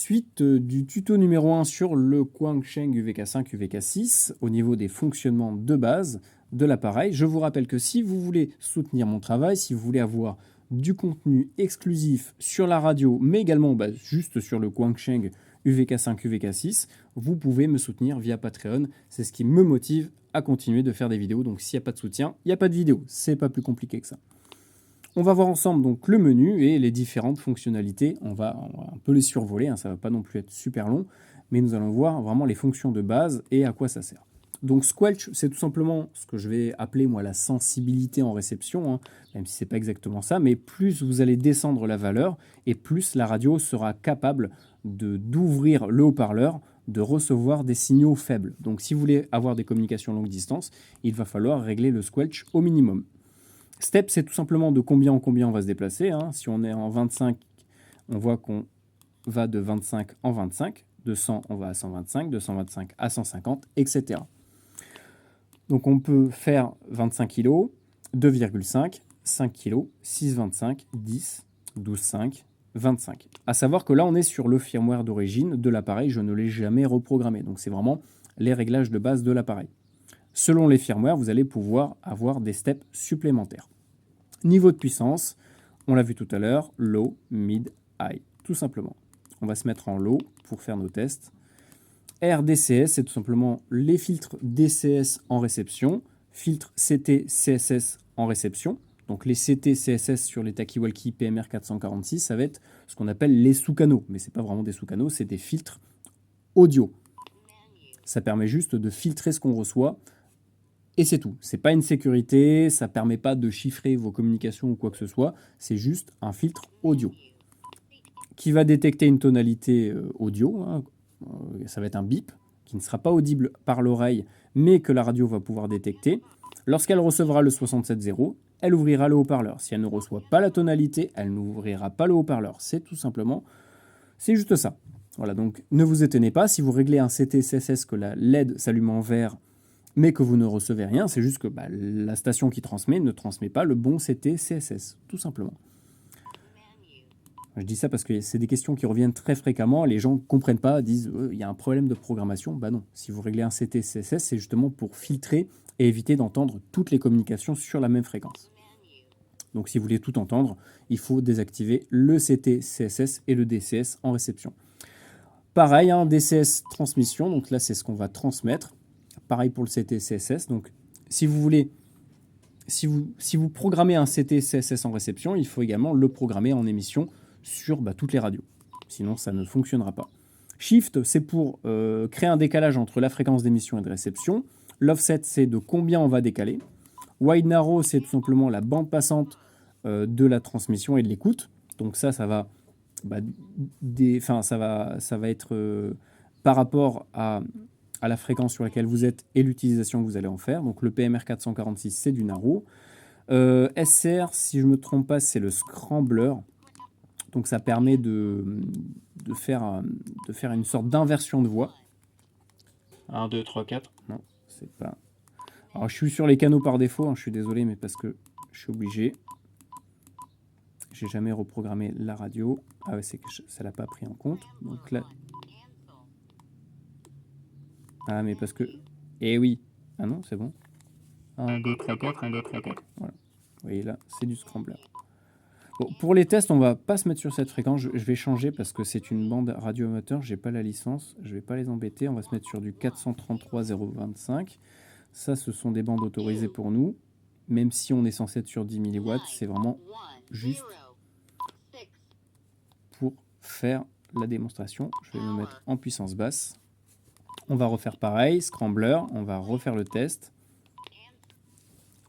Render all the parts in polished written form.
Suite du tuto numéro 1 sur le Quansheng UVK5, UVK6 au niveau des fonctionnements de base de l'appareil. Je vous rappelle que si vous voulez soutenir mon travail, si vous voulez avoir du contenu exclusif sur la radio, mais également juste sur le Quansheng UVK5, UVK6, vous pouvez me soutenir via Patreon. C'est ce qui me motive à continuer de faire des vidéos. Donc s'il n'y a pas de soutien, il n'y a pas de vidéo. C'est pas plus compliqué que ça. On va voir ensemble donc le menu et les différentes fonctionnalités. On va un peu les survoler, ça ne va pas non plus être super long, mais nous allons voir vraiment les fonctions de base et à quoi ça sert. Donc Squelch, c'est tout simplement ce que je vais appeler moi la sensibilité en réception, même si ce n'est pas exactement ça, mais plus vous allez descendre la valeur et plus la radio sera capable d'ouvrir le haut-parleur, de recevoir des signaux faibles. Donc si vous voulez avoir des communications longue distance, il va falloir régler le Squelch au minimum. Step, c'est tout simplement de combien en combien on va se déplacer. Si on est en 25, on voit qu'on va de 25 en 25. De 100, on va à 125. De 125 à 150, etc. Donc on peut faire 25 kg, 2,5, 5 kg, 6,25, 10, 12,5, 25. À savoir que là, on est sur le firmware d'origine de l'appareil. Je ne l'ai jamais reprogrammé. Donc c'est vraiment les réglages de base de l'appareil. Selon les firmwares, vous allez pouvoir avoir des steps supplémentaires. Niveau de puissance, on l'a vu tout à l'heure, low, mid, high, tout simplement. On va se mettre en low pour faire nos tests. RDCS, c'est tout simplement les filtres DCS en réception, filtres CT, CSS en réception. Donc les CT, CSS sur les Takiwalki PMR 446, ça va être ce qu'on appelle les sous-canaux. Mais ce n'est pas vraiment des sous-canaux, c'est des filtres audio. Ça permet juste de filtrer ce qu'on reçoit. Et c'est tout. Ce n'est pas une sécurité, ça ne permet pas de chiffrer vos communications ou quoi que ce soit. C'est juste un filtre audio qui va détecter une tonalité audio. Ça va être un bip qui ne sera pas audible par l'oreille, mais que la radio va pouvoir détecter. Lorsqu'elle recevra le 67.0, elle ouvrira le haut-parleur. Si elle ne reçoit pas la tonalité, elle n'ouvrira pas le haut-parleur. C'est tout simplement, c'est juste ça. Voilà, donc ne vous étonnez pas si vous réglez un CT CSS que la LED s'allume en vert, mais que vous ne recevez rien, c'est juste que la station qui transmet ne transmet pas le bon CT CSS, tout simplement. Je dis ça parce que c'est des questions qui reviennent très fréquemment, les gens ne comprennent pas, disent il y a un problème de programmation. Non, si vous réglez un CT CSS, c'est justement pour filtrer et éviter d'entendre toutes les communications sur la même fréquence. Donc si vous voulez tout entendre, il faut désactiver le CT CSS et le DCS en réception. Pareil, DCS transmission, donc là c'est ce qu'on va transmettre. Pareil pour le CT CSS. Donc, si vous voulez, si vous programmez un CT CSS en réception, il faut également le programmer en émission sur toutes les radios. Sinon, ça ne fonctionnera pas. Shift, c'est pour créer un décalage entre la fréquence d'émission et de réception. L'offset, c'est de combien on va décaler. Wide narrow, c'est tout simplement la bande passante de la transmission et de l'écoute. Donc ça va, ça va être par rapport à la fréquence sur laquelle vous êtes et l'utilisation que vous allez en faire. Donc le PMR 446, c'est du narrow. SR, si je ne me trompe pas, c'est le scrambler. Donc ça permet de faire une sorte d'inversion de voix. 1, 2, 3, 4. Non, c'est pas... Alors je suis sur les canaux par défaut, je suis désolé, mais parce que je suis obligé. J'ai jamais reprogrammé la radio. Ah ouais, c'est que ça l'a pas pris en compte. Donc là... Ah, mais parce que... Eh oui. Ah non, c'est bon. 1, 2, 3, 4, 1, 2, 3, 4. Voilà. Vous voyez là, c'est du scrambler. Bon, pour les tests, on va pas se mettre sur cette fréquence. Je vais changer parce que c'est une bande radio amateur. J'ai pas la licence. Je vais pas les embêter. On va se mettre sur du 433,025. Ça, ce sont des bandes autorisées pour nous. Même si on est censé être sur 10 mW, c'est vraiment juste pour faire la démonstration. Je vais me mettre en puissance basse. On va refaire pareil, scrambler, on va refaire le test.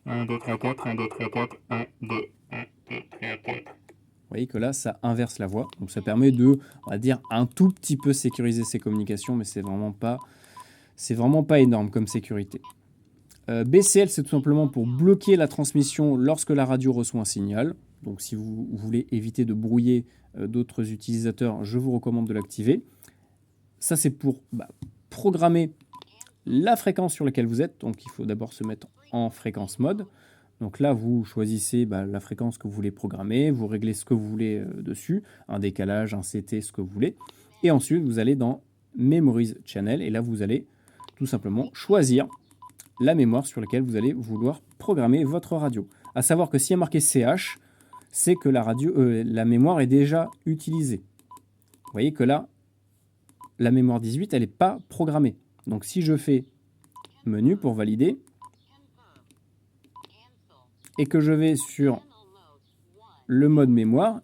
1, 2, 3, 4, 1, 2, 3, 4, 1, 2, 1, 2, 3, 4. Vous voyez que là, ça inverse la voix. Donc ça permet de, on va dire, un tout petit peu sécuriser ses communications, mais c'est vraiment pas énorme comme sécurité. BCL, c'est tout simplement pour bloquer la transmission lorsque la radio reçoit un signal. Donc si vous voulez éviter de brouiller d'autres utilisateurs, je vous recommande de l'activer. Ça, c'est pour programmer la fréquence sur laquelle vous êtes. Donc il faut d'abord se mettre en fréquence mode. Donc là, vous choisissez la fréquence que vous voulez programmer, vous réglez ce que vous voulez dessus, un décalage, un CT, ce que vous voulez. Et ensuite, vous allez dans Memories Channel. Et là, vous allez tout simplement choisir la mémoire sur laquelle vous allez vouloir programmer votre radio. À savoir que s'il y a marqué CH, c'est que la mémoire est déjà utilisée. Vous voyez que là, la mémoire 18, elle n'est pas programmée. Donc si je fais menu pour valider et que je vais sur le mode mémoire,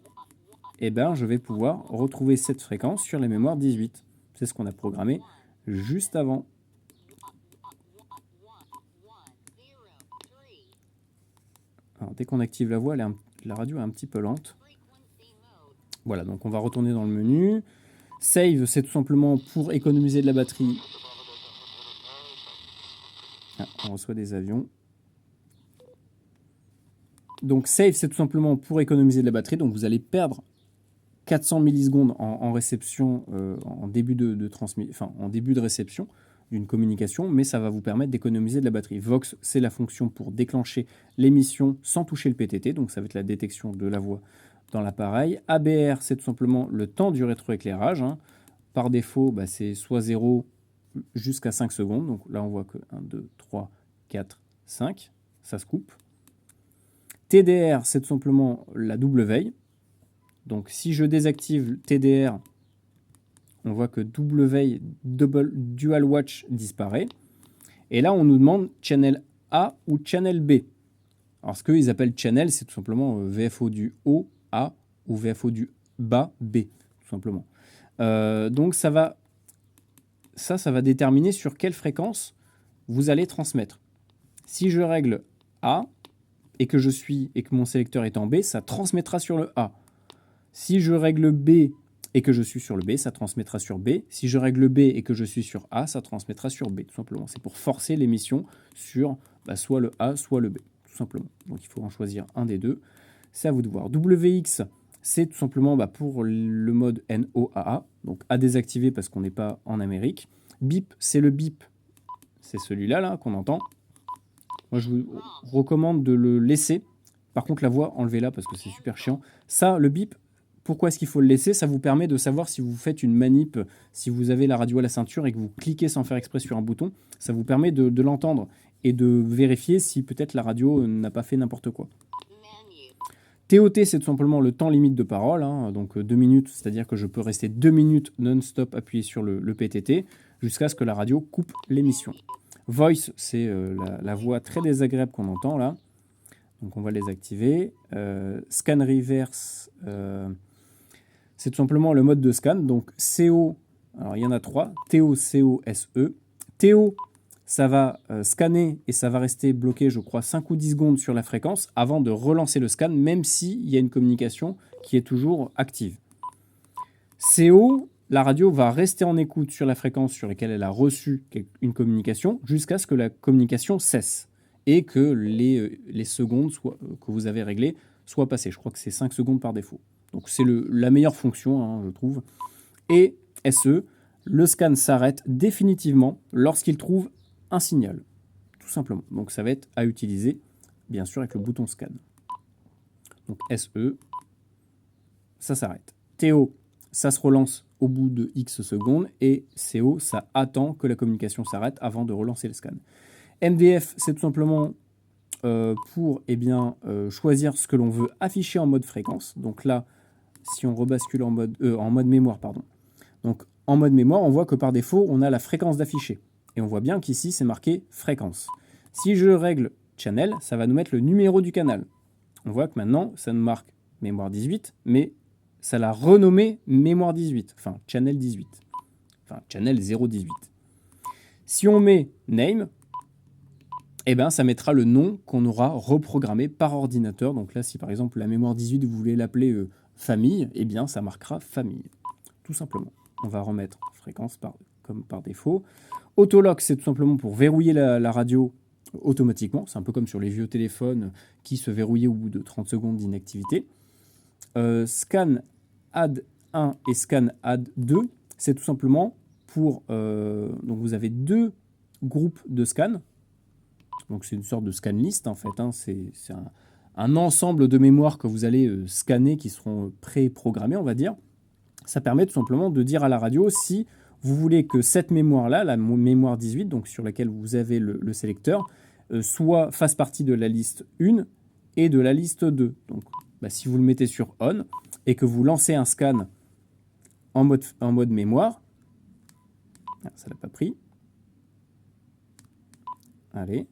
eh ben, je vais pouvoir retrouver cette fréquence sur la mémoire 18. C'est ce qu'on a programmé juste avant. Alors, dès qu'on active la voix, la radio est un petit peu lente. Voilà, donc on va retourner dans le menu. Save, c'est tout simplement pour économiser de la batterie. Ah, on reçoit des avions. Donc save, c'est tout simplement pour économiser de la batterie. Donc vous allez perdre 400 millisecondes en réception, en début en début de réception d'une communication, mais ça va vous permettre d'économiser de la batterie. Vox, c'est la fonction pour déclencher l'émission sans toucher le PTT, donc ça va être la détection de la voix dans l'appareil. ABR, c'est tout simplement le temps du rétroéclairage. Hein. Par défaut, c'est soit 0 jusqu'à 5 secondes. Donc là, on voit que 1, 2, 3, 4, 5, ça se coupe. TDR, c'est tout simplement la double veille. Donc si je désactive TDR, on voit que double veille, dual watch disparaît. Et là, on nous demande channel A ou channel B. Alors ce qu'ils appellent channel, c'est tout simplement VFO du haut A ou VFO du bas B, tout simplement. Donc ça va déterminer sur quelle fréquence vous allez transmettre. Si je règle A et que mon sélecteur est en B, ça transmettra sur le A. Si je règle B et que je suis sur le B, ça transmettra sur B. Si je règle B et que je suis sur A, ça transmettra sur B, tout simplement. C'est pour forcer l'émission sur soit le A, soit le B, tout simplement. Donc il faut en choisir un des deux. C'est à vous de voir. WX, c'est tout simplement pour le mode NOAA, donc à désactiver parce qu'on n'est pas en Amérique. Bip, c'est le bip, c'est celui-là là, qu'on entend. Moi, je vous recommande de le laisser. Par contre, la voix, enlevez-la parce que c'est super chiant. Ça, le bip, pourquoi est-ce qu'il faut le laisser? Ça vous permet de savoir si vous faites une manip, si vous avez la radio à la ceinture et que vous cliquez sans faire exprès sur un bouton. Ça vous permet de l'entendre et de vérifier si peut-être la radio n'a pas fait n'importe quoi. TOT, c'est tout simplement le temps limite de parole, hein, donc 2 minutes, c'est-à-dire que je peux rester 2 minutes non-stop appuyé sur le PTT jusqu'à ce que la radio coupe l'émission. Voice, c'est la voix très désagréable qu'on entend là. Donc on va les activer. Scan reverse, c'est tout simplement le mode de scan. Donc CO, alors il y en a 3. TO, CO, SE. TO, ça va scanner et ça va rester bloqué, je crois, 5 ou 10 secondes sur la fréquence avant de relancer le scan, même s'il y a une communication qui est toujours active. CO, la radio va rester en écoute sur la fréquence sur laquelle elle a reçu une communication jusqu'à ce que la communication cesse et que les secondes que vous avez réglées soient passées. Je crois que c'est 5 secondes par défaut. Donc c'est la meilleure fonction, hein, je trouve. Et SE, le scan s'arrête définitivement lorsqu'il trouve un signal, tout simplement. Donc ça va être à utiliser, bien sûr, avec le bouton scan. Donc SE, ça s'arrête. TO, ça se relance au bout de X secondes. Et CO, ça attend que la communication s'arrête avant de relancer le scan. MDF, c'est tout simplement pour choisir ce que l'on veut afficher en mode fréquence. Donc là, si on rebascule en mode mémoire, Donc en mode mémoire, on voit que par défaut, on a la fréquence d'afficher. Et on voit bien qu'ici, c'est marqué fréquence. Si je règle channel, ça va nous mettre le numéro du canal. On voit que maintenant, ça nous marque mémoire 18, mais ça l'a renommé mémoire 18, enfin channel 18, enfin channel 018. Si on met name, ça mettra le nom qu'on aura reprogrammé par ordinateur. Donc là, si par exemple la mémoire 18, vous voulez l'appeler famille, ça marquera famille, tout simplement. On va remettre fréquence comme par défaut. Autolock, c'est tout simplement pour verrouiller la radio automatiquement. C'est un peu comme sur les vieux téléphones qui se verrouillaient au bout de 30 secondes d'inactivité. Scan add 1 et scan add 2, c'est tout simplement pour... donc vous avez 2 groupes de scans. Donc c'est une sorte de scan list en fait. Hein. C'est un ensemble de mémoires que vous allez scanner qui seront pré-programmées, on va dire. ça permet tout simplement de dire à la radio si vous voulez que cette mémoire-là, la mémoire 18, donc sur laquelle vous avez le sélecteur, soit fasse partie de la liste 1 et de la liste 2. Donc, si vous le mettez sur on et que vous lancez un scan en mode mémoire, ça l'a pas pris. Allez,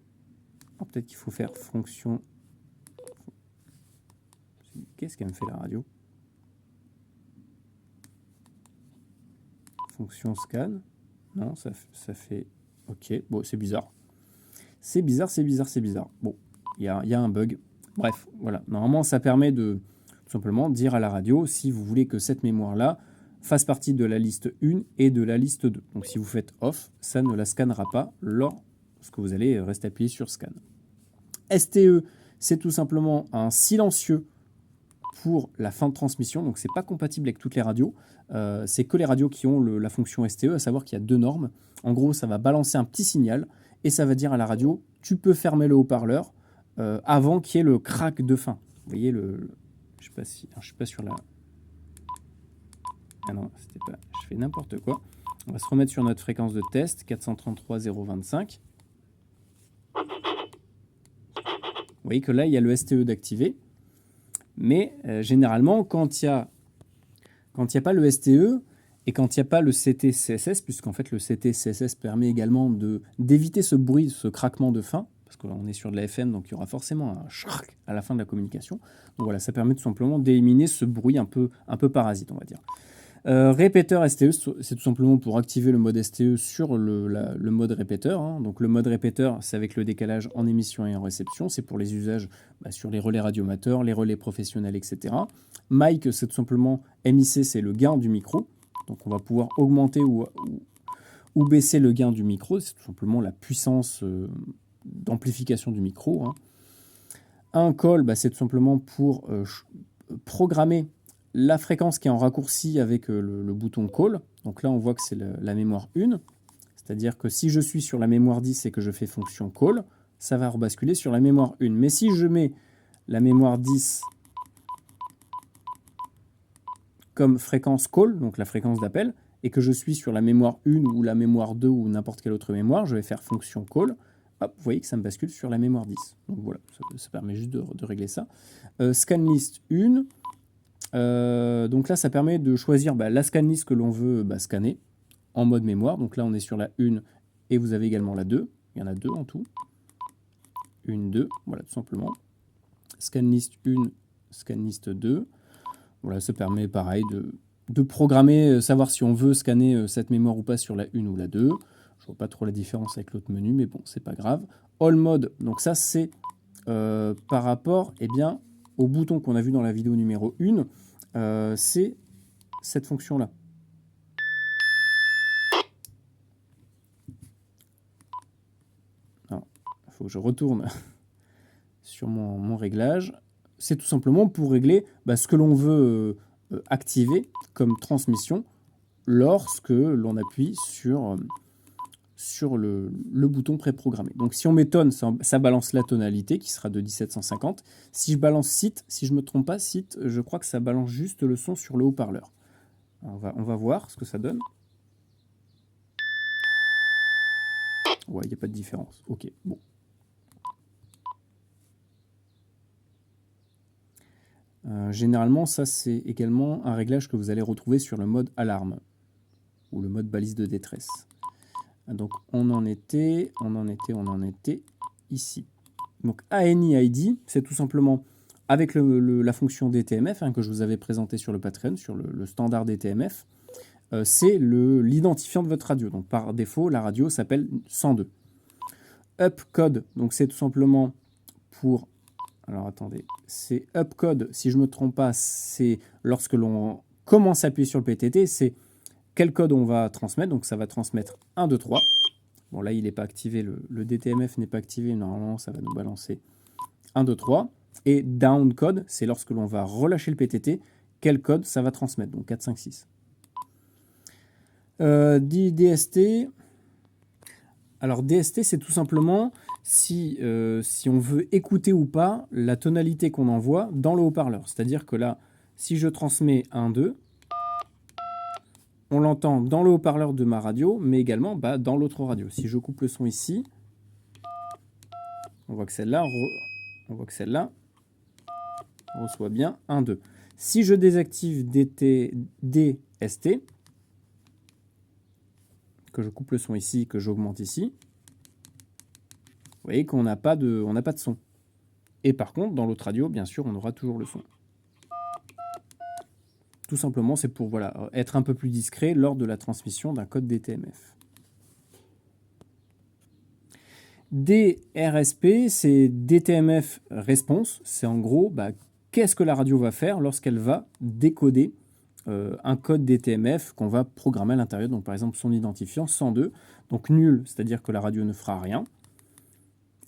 peut-être qu'il faut faire fonction. Qu'est-ce qu'elle me fait la radio? Fonction scan. Non, ça fait... Ok, bon, c'est bizarre. C'est bizarre. Bon, il y a un bug. Bref, voilà. Normalement, ça permet de tout simplement dire à la radio si vous voulez que cette mémoire-là fasse partie de la liste 1 et de la liste 2. Donc, si vous faites off, ça ne la scannera pas lorsque vous allez rester appuyé sur scan. STE, c'est tout simplement un silencieux pour la fin de transmission. Donc, ce n'est pas compatible avec toutes les radios. C'est que les radios qui ont la fonction STE, à savoir qu'il y a 2 normes. En gros, ça va balancer un petit signal et ça va dire à la radio, tu peux fermer le haut-parleur avant qu'il y ait le crack de fin. Vous voyez, je ne suis pas sur la... Ah non, c'était pas... Je fais n'importe quoi. On va se remettre sur notre fréquence de test, 433,025. Vous voyez que là, il y a le STE d'activer. Mais généralement, quand il n'y a pas le STE et quand il n'y a pas le CT-CSS, puisqu'en fait le CT-CSS permet également d'éviter ce bruit, ce craquement de fin, parce que là on est sur de la FM, donc il y aura forcément un schrack à la fin de la communication. Donc voilà, ça permet tout simplement d'éliminer ce bruit un peu parasite, on va dire. Répéteur STE, c'est tout simplement pour activer le mode STE sur le mode répéteur. Hein. Donc le mode répéteur, c'est avec le décalage en émission et en réception. C'est pour les usages sur les relais radioamateurs, les relais professionnels, etc. Mic, c'est tout simplement MIC, c'est le gain du micro. Donc on va pouvoir augmenter ou baisser le gain du micro. C'est tout simplement la puissance d'amplification du micro. Hein. Un call, c'est tout simplement pour programmer la fréquence qui est en raccourci avec le bouton call. Donc là, on voit que c'est la mémoire 1. C'est-à-dire que si je suis sur la mémoire 10 et que je fais fonction call, ça va rebasculer sur la mémoire 1. Mais si je mets la mémoire 10 comme fréquence call, donc la fréquence d'appel, et que je suis sur la mémoire 1 ou la mémoire 2 ou n'importe quelle autre mémoire, je vais faire fonction call. Hop, vous voyez que ça me bascule sur la mémoire 10. Donc voilà, ça permet juste de régler ça. Scanlist 1. Donc là, ça permet de choisir la scanlist que l'on veut scanner en mode mémoire. Donc là, on est sur la 1 et vous avez également la 2. Il y en a 2 en tout. 1, 2, voilà, tout simplement. Scanlist 1, scanlist 2. Voilà, ça permet pareil de programmer, savoir si on veut scanner cette mémoire ou pas sur la 1 ou la 2. Je vois pas trop la différence avec l'autre menu, mais bon, c'est pas grave. All mode, donc ça c'est par rapport au bouton qu'on a vu dans la vidéo numéro 1, c'est cette fonction-là. Il faut que je retourne sur mon réglage. C'est tout simplement pour régler ce que l'on veut activer comme transmission lorsque l'on appuie sur le bouton préprogrammé. Donc si on met tone, ça balance la tonalité qui sera de 1750. Si je balance site, si je ne me trompe pas, site, je crois que ça balance juste le son sur le haut-parleur. On va voir ce que ça donne. Ouais, il n'y a pas de différence. Ok, bon. Généralement, ça c'est également un réglage que vous allez retrouver sur le mode alarme ou le mode balise de détresse. Donc on en était ici. Donc ANI ID, c'est tout simplement avec la fonction DTMF que je vous avais présenté sur le Patreon, sur le standard DTMF, c'est l'identifiant de votre radio. Donc par défaut, la radio s'appelle 102. Upcode, donc c'est tout simplement pour... Alors attendez, c'est upcode, si je ne me trompe pas, c'est lorsque l'on commence à appuyer sur le PTT, c'est quel code on va transmettre. Donc ça va transmettre 1, 2, 3. Bon là il n'est pas activé, le DTMF n'est pas activé, normalement ça va nous balancer 1, 2, 3. Et down code, c'est lorsque l'on va relâcher le PTT, quel code ça va transmettre, donc 4, 5, 6. DST, alors DST c'est tout simplement si on veut écouter ou pas la tonalité qu'on envoie dans le haut-parleur. C'est-à-dire que là, si je transmets 1, 2, on l'entend dans le haut-parleur de ma radio, mais également dans l'autre radio. Si je coupe le son ici, on voit que celle-là reçoit bien 1, 2. Si je désactive DST, que je coupe le son ici, que j'augmente ici, vous voyez qu'on n'a pas de son. Et par contre, dans l'autre radio, bien sûr, on aura toujours le son. Tout simplement, c'est pour être un peu plus discret lors de la transmission d'un code DTMF. DRSP, c'est DTMF Response. C'est en gros, qu'est-ce que la radio va faire lorsqu'elle va décoder un code DTMF qu'on va programmer à l'intérieur. Donc par exemple, son identifiant 102. Donc nul, c'est-à-dire que la radio ne fera rien.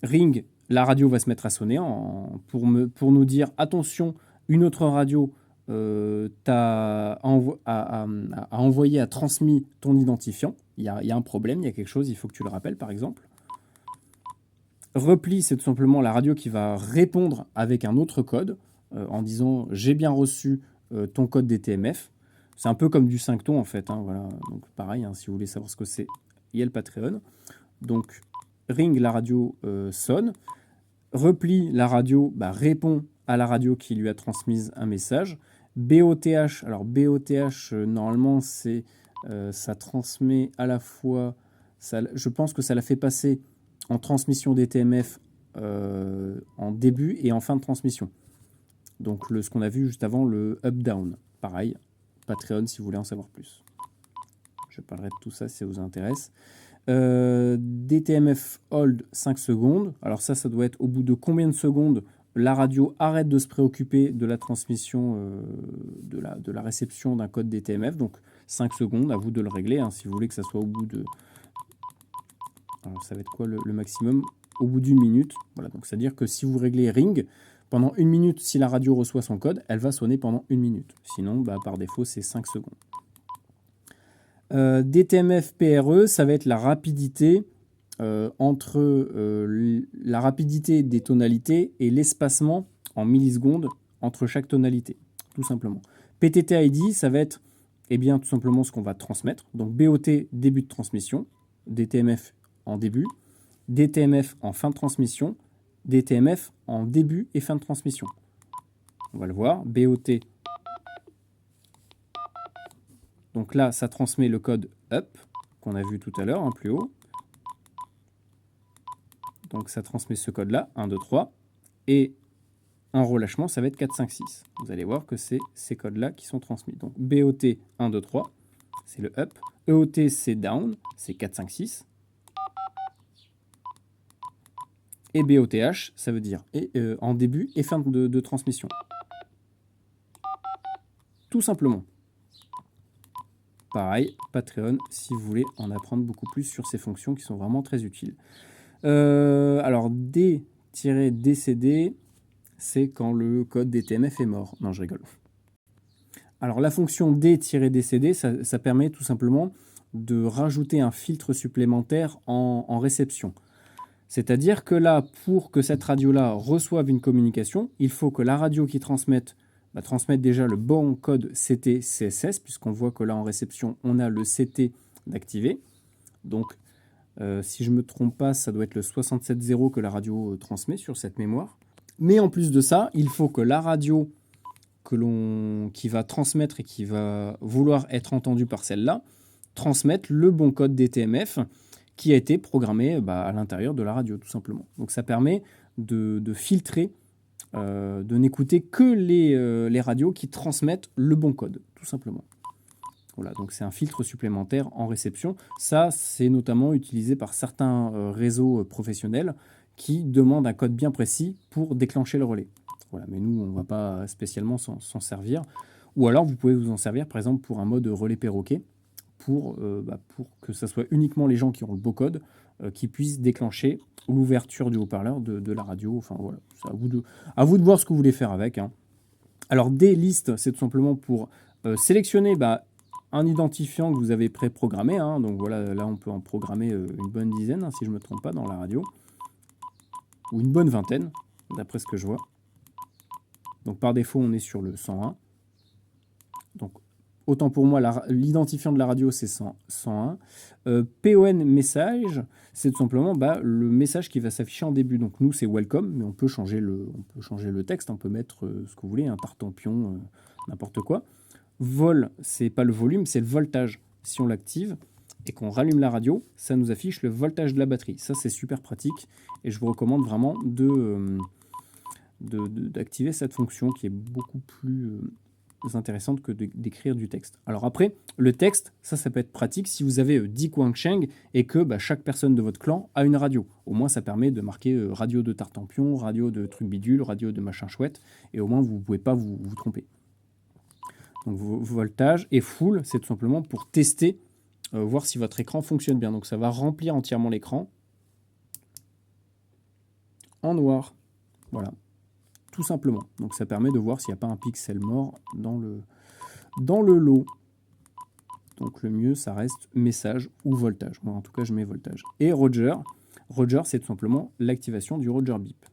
Ring, la radio va se mettre à sonner pour nous dire attention, une autre radio a envoyé, a transmis ton identifiant. Il y a un problème, il y a quelque chose, il faut que tu le rappelles par exemple. Repli, c'est tout simplement la radio qui va répondre avec un autre code en disant j'ai bien reçu ton code DTMF. C'est un peu comme du 5 tons en fait. Voilà. Donc pareil, si vous voulez savoir ce que c'est, il y a le Patreon. Donc ring, la radio sonne. Repli, la radio répond à la radio qui lui a transmis un message. BOTH, alors BOTH, normalement, ça transmet à la fois, je pense que ça la fait passer en transmission DTMF en début et en fin de transmission. Donc ce qu'on a vu juste avant, le up-down. Pareil, Patreon si vous voulez en savoir plus. Je parlerai de tout ça si ça vous intéresse. DTMF hold 5 secondes. Alors ça doit être au bout de combien de secondes la radio arrête de se préoccuper de la transmission, de la réception d'un code DTMF. Donc 5 secondes, à vous de le régler, si vous voulez que ça soit au bout de... Alors ça va être quoi le maximum? Au bout d'1 minute. Voilà, donc c'est-à-dire que si vous réglez ring, pendant 1 minute, si la radio reçoit son code, elle va sonner pendant 1 minute. Sinon, par défaut, c'est 5 secondes. DTMF PRE, ça va être la rapidité entre la rapidité des tonalités et l'espacement en millisecondes entre chaque tonalité, tout simplement. PTT-ID, ça va être tout simplement ce qu'on va transmettre. Donc BOT, début de transmission, DTMF en début, DTMF en fin de transmission, DTMF en début et fin de transmission. On va le voir, BOT. Donc là, ça transmet le code up, qu'on a vu tout à l'heure, plus haut. Donc ça transmet ce code-là, 1, 2, 3. Et en relâchement, ça va être 4, 5, 6. Vous allez voir que c'est ces codes-là qui sont transmis. Donc BOT, 1, 2, 3, c'est le up. EOT, c'est down, c'est 4, 5, 6. Et BOTH, ça veut dire en début et fin de transmission. Tout simplement. Pareil, Patreon, si vous voulez en apprendre beaucoup plus sur ces fonctions qui sont vraiment très utiles. Alors, D-DCD, c'est quand le code DTMF est mort. Non, je rigole. Alors, la fonction D-DCD, ça permet tout simplement de rajouter un filtre supplémentaire en réception. C'est-à-dire que là, pour que cette radio-là reçoive une communication, il faut que la radio qui transmette déjà le bon code CT-CSS, puisqu'on voit que là, en réception, on a le CT d'activer. Donc, si je ne me trompe pas, ça doit être le 67.0 que la radio transmet sur cette mémoire. Mais en plus de ça, il faut que la radio qui va transmettre et qui va vouloir être entendue par celle-là, transmette le bon code DTMF qui a été programmé à l'intérieur de la radio, tout simplement. Donc ça permet de filtrer, de n'écouter que les radios qui transmettent le bon code, tout simplement. Voilà, donc c'est un filtre supplémentaire en réception. Ça, c'est notamment utilisé par certains réseaux professionnels qui demandent un code bien précis pour déclencher le relais. Voilà, mais nous, on ne va pas spécialement s'en servir. Ou alors, vous pouvez vous en servir, par exemple, pour un mode relais perroquet, pour que ce soit uniquement les gens qui ont le beau code qui puissent déclencher l'ouverture du haut-parleur de la radio. Enfin, voilà, c'est à vous de voir ce que vous voulez faire avec. Alors, des listes, c'est tout simplement pour sélectionner un identifiant que vous avez pré-programmé. Donc voilà, là, on peut en programmer une bonne dizaine, si je ne me trompe pas, dans la radio. Ou une bonne vingtaine, d'après ce que je vois. Donc par défaut, on est sur le 101. Donc autant pour moi, l'identifiant de la radio, c'est 101. PON message, c'est tout simplement le message qui va s'afficher en début. Donc nous, c'est welcome, mais on peut changer le texte. On peut mettre ce que vous voulez, un tartempion, n'importe quoi. Vol, c'est pas le volume, c'est le voltage. Si on l'active et qu'on rallume la radio, ça nous affiche le voltage de la batterie. Ça, c'est super pratique et je vous recommande vraiment d'activer cette fonction qui est beaucoup plus intéressante que d'écrire du texte. Alors après, le texte, ça peut être pratique si vous avez 10 Guangsheng et que chaque personne de votre clan a une radio. Au moins, ça permet de marquer radio de tartempion, radio de truc bidule, radio de machin chouette, et au moins, vous ne pouvez pas vous tromper. Donc, voltage et full, c'est tout simplement pour tester, voir si votre écran fonctionne bien. Donc, ça va remplir entièrement l'écran en noir. Voilà. Tout simplement. Donc ça permet de voir s'il n'y a pas un pixel mort dans le lot. Donc le mieux, ça reste message ou voltage. Moi, en tout cas, je mets voltage. Et Roger. Roger, c'est tout simplement l'activation du Roger Beep.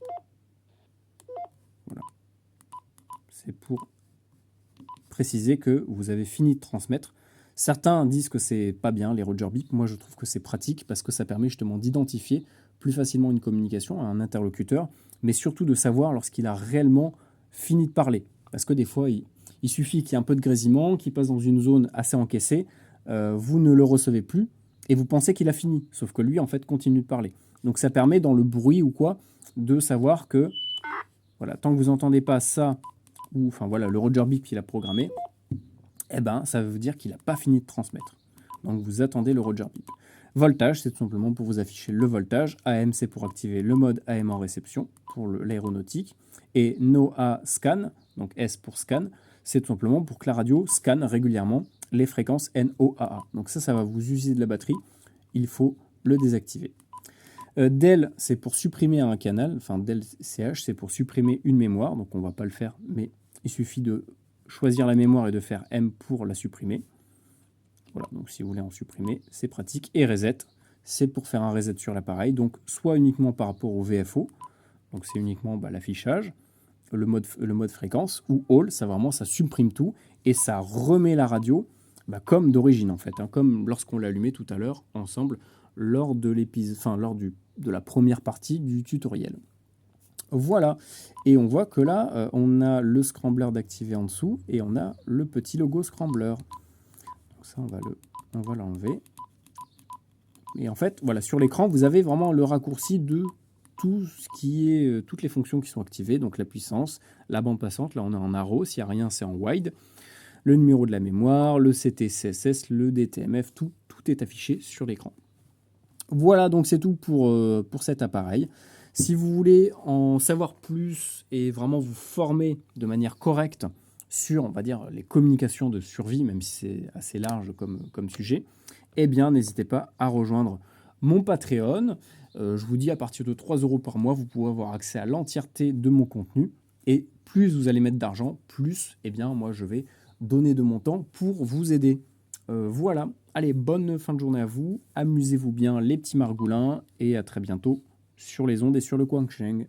Voilà. C'est pour préciser que vous avez fini de transmettre. Certains disent que c'est pas bien, les Roger Beep. Moi, je trouve que c'est pratique parce que ça permet justement d'identifier plus facilement une communication à un interlocuteur, mais surtout de savoir lorsqu'il a réellement fini de parler. Parce que des fois, il suffit qu'il y ait un peu de grésillement, qu'il passe dans une zone assez encaissée, vous ne le recevez plus, et vous pensez qu'il a fini. Sauf que lui, en fait, continue de parler. Donc ça permet, dans le bruit ou quoi, de savoir que, voilà, tant que vous n'entendez pas ça, ou enfin voilà, le Roger Beep qu'il a programmé, ça veut dire qu'il n'a pas fini de transmettre. Donc vous attendez le Roger Beep. Voltage, c'est tout simplement pour vous afficher le voltage. AM, c'est pour activer le mode AM en réception pour l'aéronautique. Et NOAA scan, donc S pour scan, c'est tout simplement pour que la radio scanne régulièrement les fréquences NOAA. Donc ça va vous user de la batterie. Il faut le désactiver. DEL, c'est pour supprimer un canal. Enfin, DEL CH, c'est pour supprimer une mémoire. Donc on ne va pas le faire, mais il suffit de choisir la mémoire et de faire M pour la supprimer. Voilà, donc si vous voulez en supprimer, c'est pratique. Et reset, c'est pour faire un reset sur l'appareil, donc soit uniquement par rapport au VFO, donc c'est uniquement l'affichage, le mode fréquence, ou all, ça supprime tout, et ça remet la radio comme d'origine en fait, comme lorsqu'on l'allumait tout à l'heure ensemble, lors de la première partie du tutoriel. Voilà, et on voit que là, on a le scrambler d'activer en dessous, et on a le petit logo scrambler. Ça, on va l'enlever. Et en fait, voilà, sur l'écran, vous avez vraiment le raccourci de tout ce qui est, toutes les fonctions qui sont activées. Donc la puissance, la bande passante, là on est en arrow, s'il n'y a rien, c'est en wide. Le numéro de la mémoire, le CT-CSS, le DTMF, tout est affiché sur l'écran. Voilà, donc c'est tout pour cet appareil. Si vous voulez en savoir plus et vraiment vous former de manière correcte sur, on va dire, les communications de survie, même si c'est assez large comme sujet, eh bien, n'hésitez pas à rejoindre mon Patreon. Je vous dis, à partir de 3 € par mois, vous pouvez avoir accès à l'entièreté de mon contenu. Et plus vous allez mettre d'argent, plus, eh bien, moi, je vais donner de mon temps pour vous aider. Voilà. Allez, bonne fin de journée à vous. Amusez-vous bien, les petits margoulins. Et à très bientôt sur les ondes et sur le Guangsheng.